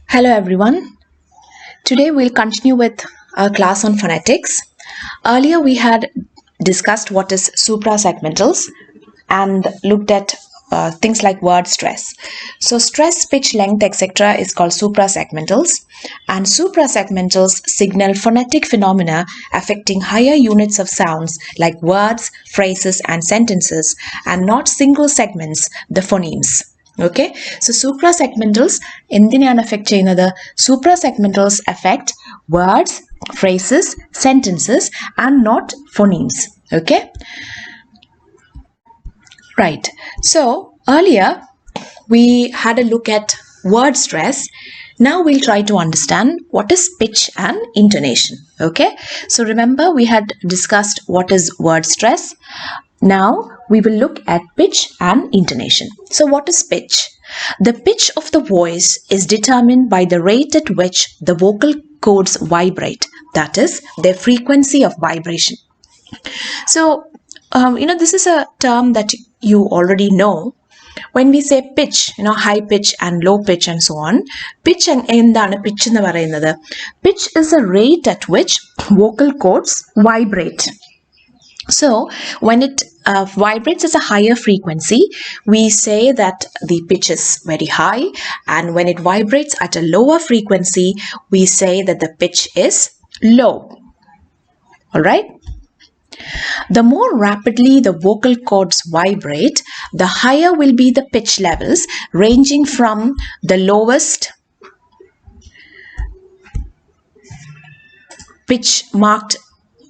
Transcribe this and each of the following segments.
Hello everyone. Today we'll continue with our class on phonetics. Earlier we had discussed what is suprasegmentals and looked at things like word stress. So stress, pitch, length, etc. is called suprasegmentals, and suprasegmentals signal phonetic phenomena affecting higher units of sounds like words, phrases and sentences, and not single segments, the phonemes. Okay, so suprasegmentals എന്തിനെയാണ് affect ചെയ്യുന്നത്? Suprasegmentals affect words, phrases, sentences and not phonemes. Okay, right. So earlier we had a look at word stress. Now we'll try to understand what is pitch and intonation. Okay, so remember we had discussed what is word stress. Now we will look at pitch and intonation. So what is pitch? The pitch of the voice is determined by the rate at which the vocal cords vibrate, that is, their frequency of vibration. So, this is a term that you already know. When we say pitch, high pitch and low pitch and so on, pitch and endana pitch ennu parayunnathu. Pitch is a rate at which vocal cords vibrate. So when it vibrates at a higher frequency, we say that the pitch is very high, and when it vibrates at a lower frequency, we say that the pitch is low. All right? The more rapidly the vocal cords vibrate, the higher will be the pitch levels, ranging from the lowest pitch marked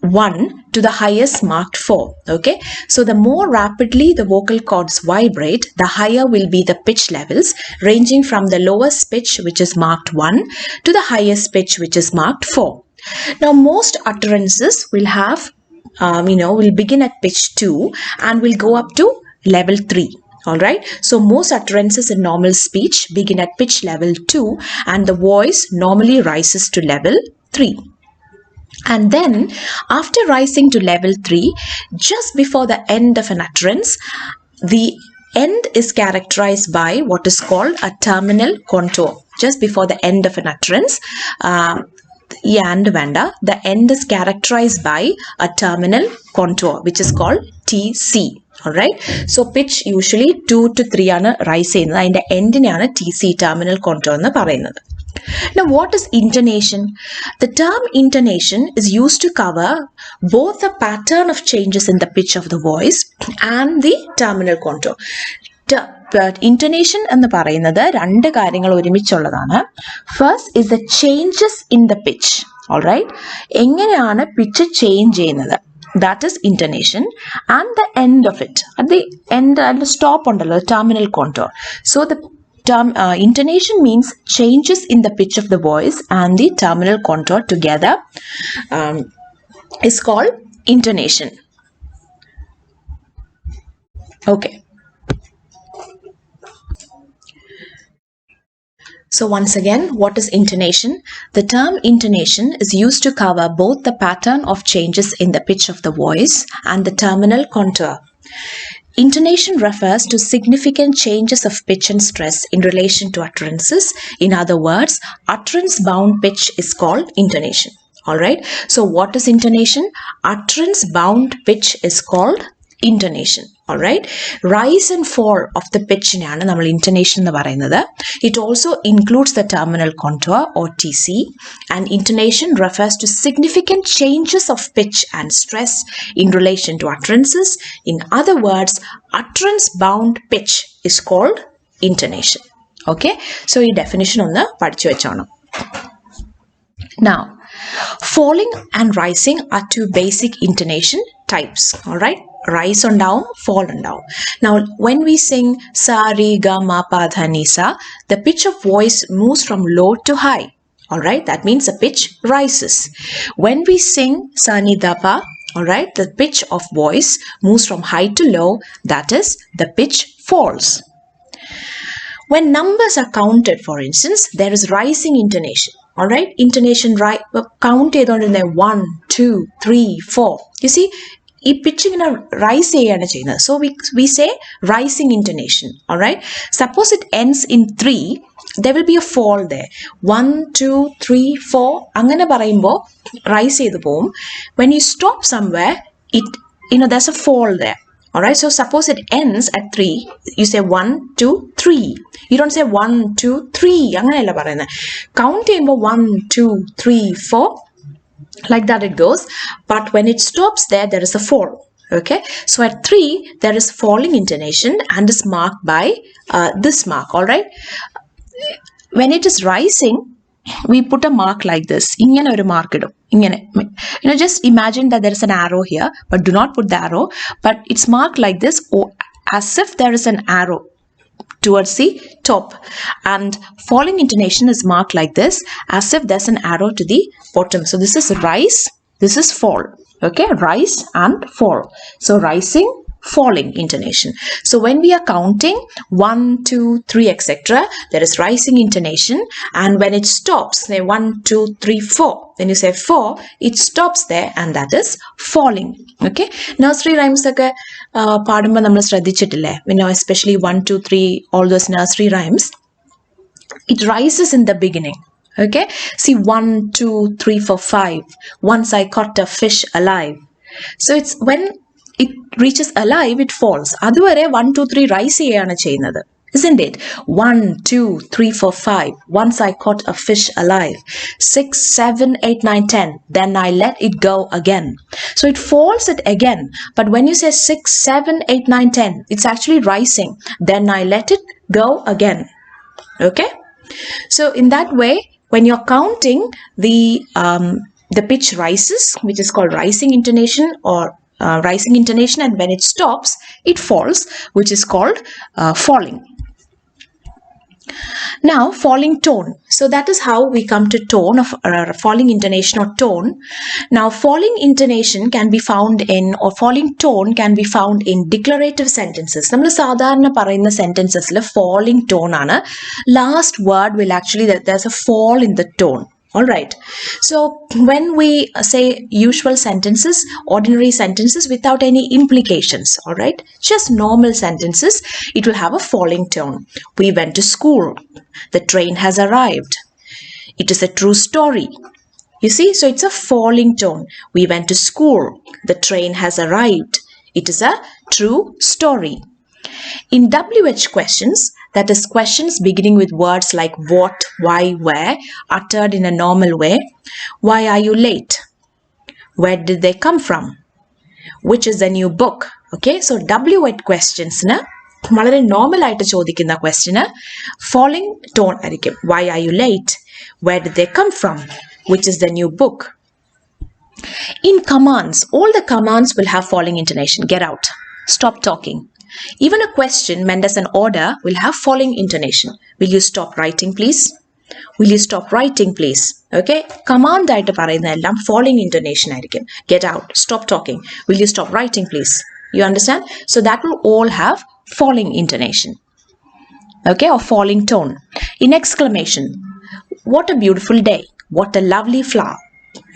1 to the highest marked 4. Okay, so the more rapidly the vocal cords vibrate, the higher will be the pitch levels, ranging from the lowest pitch, which is marked 1, to the highest pitch, which is marked 4. Now most utterances will have will begin at pitch 2 and will go up to level 3. All right, so most utterances in normal speech begin at pitch level 2 and the voice normally rises to level 3. And then after rising to level 3, just before the end of an utterance, the end is characterized by what is called a terminal contour. Just before the end of an utterance, the end is characterized by a terminal contour, which is called TC. All right, so pitch usually 2 to 3 ആണ് rise ചെയ്യുന്നത്. അതിന്റെ എൻഡിനെയാണ് TC, terminal contour എന്ന് പറയുന്നത്. Now, what is intonation? The term intonation is used to cover both the pattern of changes in the pitch of the voice and the terminal contour. Intonation എന്ന് പറയുന്നത് രണ്ട് കാര്യങ്ങൾ ഒരുമിച്ചുള്ളതാണ്. First is the changes in the pitch. All right, എങ്ങനെയാണ് pitch change ചെയ്യുന്നത്? That is intonation, and the end of it. At the end, the stop ഉണ്ടല്ലോ, terminal contour. So the term intonation means changes in the pitch of the voice and the terminal contour together is called intonation. Okay. So once again, what is intonation? The term intonation is used to cover both the pattern of changes in the pitch of the voice and the terminal contour. Intonation refers to significant changes of pitch and stress in relation to utterances. In other words, utterance-bound pitch is called intonation. All right. So what is intonation? Utterance-bound pitch is called intonation. All right. Rise and fall of the pitch ആണ് നമ്മൾ intonation എന്ന് പറയുന്നത്. It also includes the terminal contour or TC, and intonation refers to significant changes of pitch and stress in relation to utterances. In other words, utterance bound pitch is called intonation. Okay, so ഈ definition ഒന്ന് പഠിച്ചു വെച്ചോണം. Now, falling and rising are two basic intonation types. All right, rise on down, fall on down. Now when we sing sa re ga ma pa dha ni sa, the pitch of voice moves from low to high. All right, that means the pitch rises. When we sing sa ni da pa, all right, the pitch of voice moves from high to low, that is, the pitch falls. When numbers are counted, for instance, there is rising intonation. All right, intonation count ചെയ്തുകൊണ്ടിരുന്ന 1, 2, 3, 4. You see, ഈ pitch ഇങ്ങനെ rise ചെയ്യാണ് ചെയ്യുന്നത്. So we say rising intonation. All right, suppose it ends in 3 there will be a fall there. 1, 2, 3, 4. അങ്ങനെ പറയുമ്പോൾ rise ചെയ്തു പോവും. When you stop somewhere, there's a fall there. Alright, so suppose it ends at 3, you say 1, 2, 3. You don't say 1, 2, 3. അങ്ങനെയല്ല പറയുന്നത്. Count ചെയ്യുമ്പോൾ 1, 2, 3, 4. Like that it goes. But when it stops there, there is a fall. Okay, so at 3, there is falling intonation and is marked by this mark. Alright. When it is rising, we put a mark like this. ഇങ്ങനെ ഒരു mark ഇടും. ഇങ്ങനെ. Just imagine that there is an arrow here, but do not put the arrow. But it's marked like this, or as if there is an arrow towards the top. And falling intonation is marked like this, as if there's an arrow to the bottom. So this is rise, this is fall. Okay, rise and fall. So rising, falling intonation. So when we are counting 1, 2, 3, etc., there is rising intonation, and when it stops, say 1, 2, 3, 4. When you say 4, it stops there, and that is falling. Okay, nursery rhymes ഒക്കെ പാടുമ്പോൾ നമ്മൾ ശ്രദ്ധിച്ചിട്ടില്ലേ? Especially 1, 2, 3, all those nursery rhymes, it rises in the beginning. Okay, see 1, 2, 3, 4, 5. Once I caught a fish alive. So it's when it reaches alive, it falls. അതുവരെ 1, 2, 3 rise ചെയ്യാണ് ചെയ്യുന്നത്. Isn't it? 1, 2, 3, 4, 5. Once I caught a fish alive. 6, 7, 8, 9, 10. Then I let it go again. So it falls it again. But when you say 6, 7, 8, 9, 10, it's actually rising. Then I let it go again. Okay? So in that way, when you're counting, the pitch rises, which is called rising intonation, or rising intonation, and when it stops, it falls, which is called falling. Now, falling tone. So that is how we come to tone of falling intonation or tone. Now, falling intonation can be found in, or falling tone can be found in declarative sentences. നമ്മൾ സാധാരണ പറയുന്ന sentencesൽ falling tone ആണ്. Last word will actually, there's a fall in the tone. All right. So when we say usual sentences, ordinary sentences without any implications, all right, just normal sentences, it will have a falling tone. We went to school. The train has arrived. It is a true story. You see, so it's a falling tone. We went to school. The train has arrived. It is a true story. In WH questions, that is questions beginning with words like what, why, where, uttered in a normal way. Why are you late? Where did they come from? Which is the new book? Okay, so WH questions na വളരെ normal ആയിട്ട് ചോദിക്കുന്ന question falling tone ആയിരിക്കും. Why are you late? Where did they come from? Which is the new book? In commands, all the commands will have falling intonation. Get out. Stop talking. Even a question meant as an order will have falling intonation. Will you stop writing, please? Will you stop writing, please? Okay? Command ആയിട്ട് പറയുന്ന എല്ലാം falling intonation ആയിരിക്കും. Get out. Stop talking. Will you stop writing, please? You understand? So that will all have falling intonation. Okay? Or falling tone. In exclamation, what a beautiful day. What a lovely flower.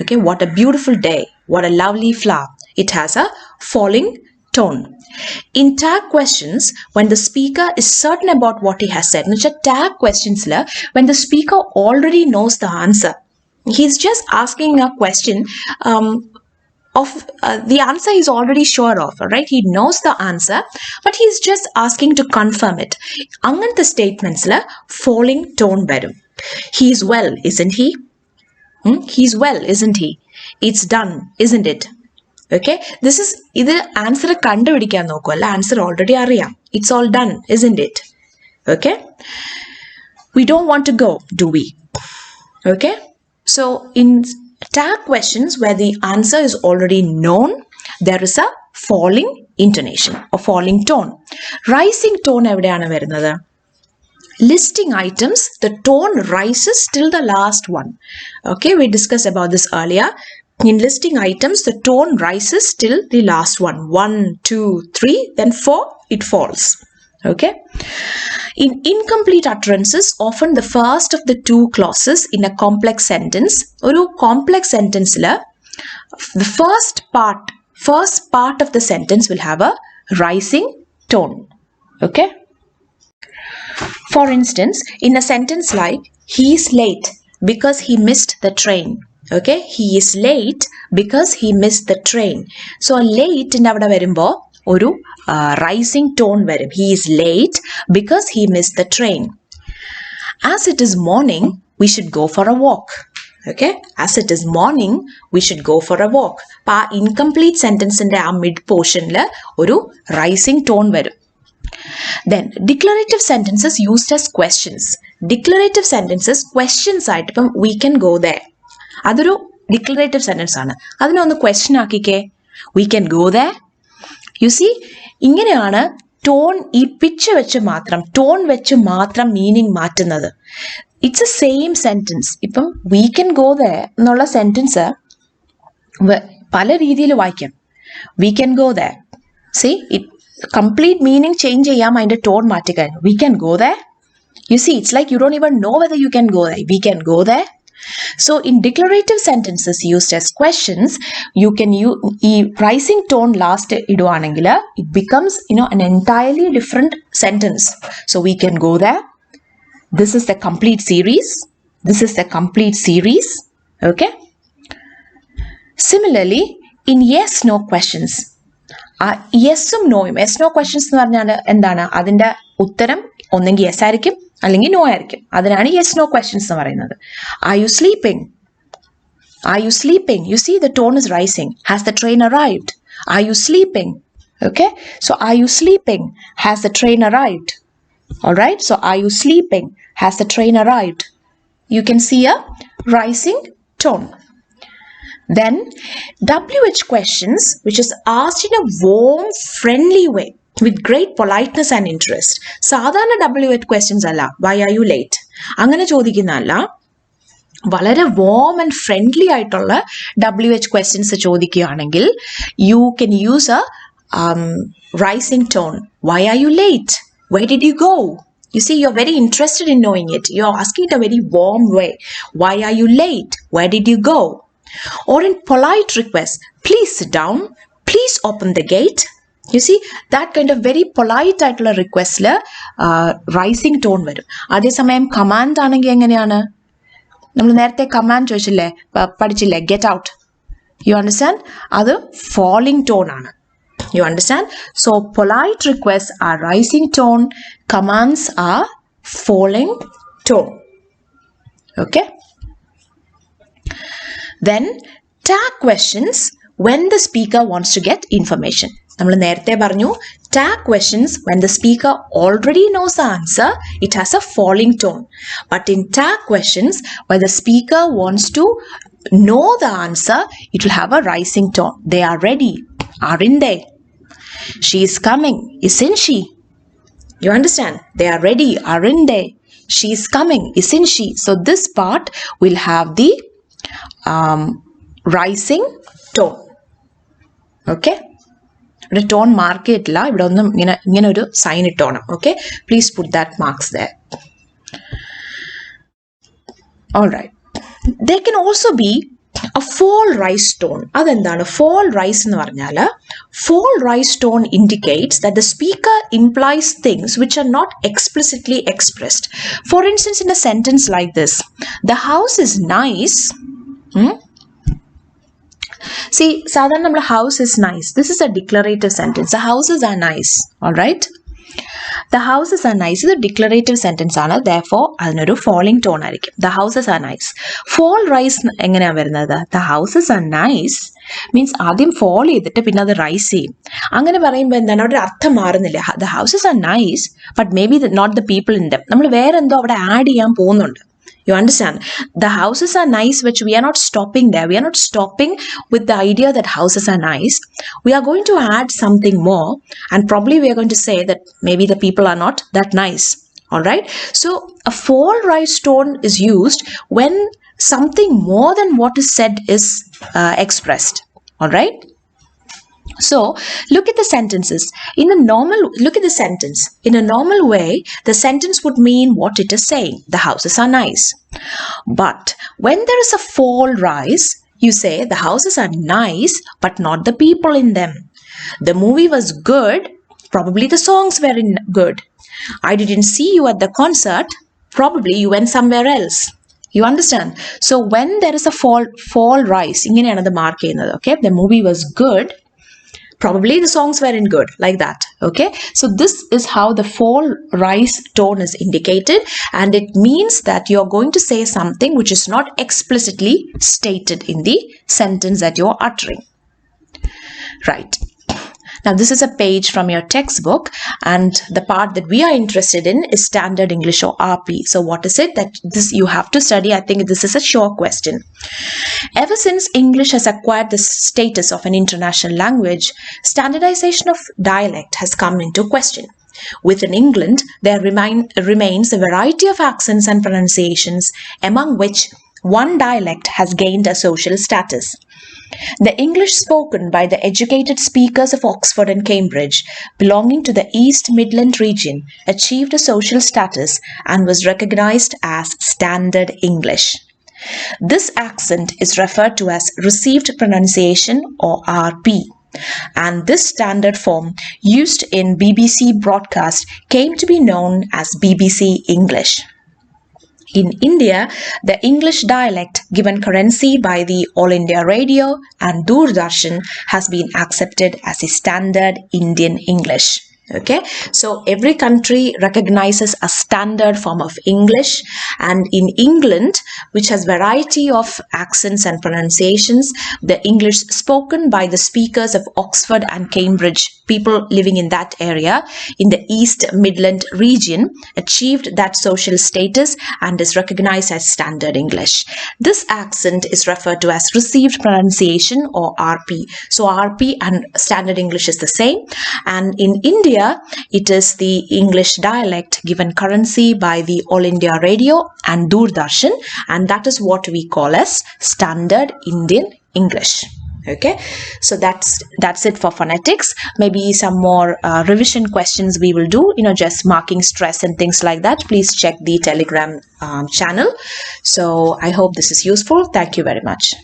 Okay? What a beautiful day. What a lovely flower. It has a falling tone. In tag questions, when the speaker is certain about what he has said, tag questions, when the speaker already knows the answer, he's just asking a question of the answer he's already sure of, right? He knows the answer, but he's just asking to confirm it. Angantha statements la falling tone varum. He's well, isn't he? He's well, isn't he? It's done, isn't it? Okay, this is either answer കണ്ടുപിടിക്കാൻ നോക്കുമല്ല, answer already അറിയാം. It's all done, isn't it? Okay, we don't want to go, do we? Okay, so in tag questions where the answer is already known, there is a falling intonation or falling tone. Rising tone എവിടെയാണ് വരുന്നത്? Listing items, the tone rises till the last one. Okay, we discussed about this earlier. In listing items, the tone rises till the last one. 1, 2, 3, then 4, it falls. Okay. In incomplete utterances, often the first of the two clauses in a complex sentence, oru complex sentence la, the first part of the sentence will have a rising tone. Okay. For instance, in a sentence like, he is late because he missed the train. Okay, he is late because he missed the train. So late in avada varumbo oru rising tone varum. He is late because he missed the train. As it is morning, we should go for a walk. Okay, as it is morning, we should go for a walk. Pa incomplete sentence inde a mid portion la oru rising tone varum. Then declarative sentences used as questions. Declarative sentences questions ആയിട്ട് ഇപ്പം we can go there. അതൊരു declarative sentence ആണ്. അതിനെ ഒന്ന് question ആക്കിക്കേ. We can go there. You see, ഇങ്ങനെയാണ് tone ഈ pitch വെച്ച് മാത്രം ടോൺ വെച്ച് മാത്രം മീനിങ് മാറ്റുന്നത്. It's A same sentence. ഇപ്പം we can go there എന്നുള്ള സെന്റൻസ് പല രീതിയിൽ വായിക്കാം. We can go there. See, it complete meaning change ചെയ്യാം അതിന്റെ tone മാറ്റിക്കാൻ. We can go there. You see, it's like you don't even know whether you can go there. We can go there. So in declarative sentences used as questions, you can use rising tone last iduanengila, it becomes an entirely different sentence. So we can go there. This is the complete series. This is the complete series. Okay. Similarly, in yes no questions, യെസ്സും നോയും yes no questions എന്ന് പറഞ്ഞാൽ എന്താണ്? അതിൻ്റെ ഉത്തരം ഒന്നെങ്കിൽ yes ആയിരിക്കും അല്ലെങ്കിൽ നോ ആയിരിക്കും. അതിനാണ് യെസ് നോ ക്വസ്റ്റ്യൻസ് എന്ന് പറയുന്നത്. Are you sleeping? Are you sleeping? You see the tone is rising. Has the train arrived? Are you sleeping? Okay, so are you sleeping? Has the train arrived? All right, so are you sleeping? Has the train arrived? You can see a rising tone. Then WH questions, which is asked in a warm, friendly way with great politeness and interest. സാധാരണ WH questions അല്ല, why are you late? അങ്ങനെ ചോദിക്കുന്നതല്ല. വളരെ warm and friendly ആയിട്ടുള്ള WH questions ചോദിക്കുകയാണെങ്കിൽ you can use a rising tone. Why are you late? Where did you go? You see, you're very interested in knowing it. You're asking it a very warm way. Why are you late? Where did you go? Or in polite requests, please sit down, please open the gate. You see, that kind of very polite ആയിട്ടുള്ള റിക്വസ്റ്റിൽ rising tone വരും. അതേസമയം command ആണെങ്കിൽ എങ്ങനെയാണ്? നമ്മൾ നേരത്തെ command ചോദിച്ചില്ലേ, പഠിച്ചില്ലേ, get out. You understand? അത് ഫോളിംഗ് ടോൺ ആണ്. You understand? So polite requests are rising tone, commands are falling tone. Okay? Then tag questions when the speaker wants to get information. നമ്മൾ നേരത്തെ പറഞ്ഞു, tag questions when the speaker already knows the answer, it has a falling tone. But in tag questions when the speaker wants to know the answer, it will have a rising tone. They are ready. Aren't they? She is coming, isn't she? You understand? They are ready, aren't they? She is coming, isn't she? So this part will have the rising tone. Okay? The tone mark itla ivide onnum ingane oru sign ittona. Okay? Please put that marks there. All right. There can also be a fall rise tone. അതെന്താണ് fall rise എന്ന് പറഞ്ഞാൽ? Fall rise tone indicates that the speaker implies things which are not explicitly expressed. For instance, in a sentence like this, the house is nice. See, sadhana nammal house is nice. This is a declarative sentence. The houses are nice. All right? The houses are nice. ഇത് declarative sentence ആണ്. therefore അതിനൊരു falling tone ആയിരിക്കും. The houses are nice. Fall rise എങ്ങനെയാണ് വരുന്നത്? The houses are nice means ആദ്യം fall ചെയ്തിട്ട് പിന്നെ അത് റൈസ് ചെയ്യും. അങ്ങനെ പറയുമ്പോൾ എന്താണ്, അവിടെ അർത്ഥം മാറുന്നില്ല. The houses are nice but maybe not the people in them. നമ്മൾ വേറെ എന്തോ അവിടെ ആഡ് ചെയ്യാൻ പോകുന്നുണ്ട്. You understand? The houses are nice, which we are not stopping there. We are not stopping with the idea that houses are nice. We are going to add something more, and probably we are going to say that maybe the people are not that nice. All right? So a fall rise tone is used when something more than what is said is expressed. All right? So look at the sentences. Look at the sentence. In a normal way, the sentence would mean what it is saying. The houses are nice. But when there is a fall rise, you say the houses are nice, but not the people in them. The movie was good, Probably the songs weren't good. I didn't see you at the concert. Probably you went somewhere else. You understand? So when there is a fall rise, ഇങ്ങനെയാണ് അത് mark ചെയ്യുന്നത്. Okay, the movie was good. Probably the songs weren't good, like that. Okay, so this is how the fall rise tone is indicated, and it means that you're going to say something which is not explicitly stated in the sentence that you're uttering. Right. Now, this is a page from your textbook, and the part that we are interested in is Standard English or RP. So what is it that this you have to study? I think this is a sure question. Ever since English has acquired the status of an international language, standardization of dialect has come into question. Within England, there remains a variety of accents and pronunciations, among which one dialect has gained a social status. The English spoken by the educated speakers of Oxford and Cambridge, belonging to the East Midland region, achieved a social status and was recognized as Standard English. This accent is referred to as Received Pronunciation or RP. And this standard form used in BBC broadcast came to be known as BBC English. In India, the English dialect given currency by the All India Radio and Doordarshan has been accepted as a standard Indian English. Okay, so every country recognizes a standard form of English, and in England, which has variety of accents and pronunciations, the English spoken by the speakers of Oxford and Cambridge, people living in that area in the East Midland region, achieved that social status and is recognized as Standard English. This accent is referred to as Received Pronunciation or RP. So RP and Standard English is the same, and in India, it is the English dialect given currency by the All India Radio and Doordarshan, and that is what we call as Standard Indian English. Okay, so that's it for phonetics. Maybe some more revision questions we will do, just marking stress and things like that. Please check the Telegram channel. So I hope this is useful. Thank you very much.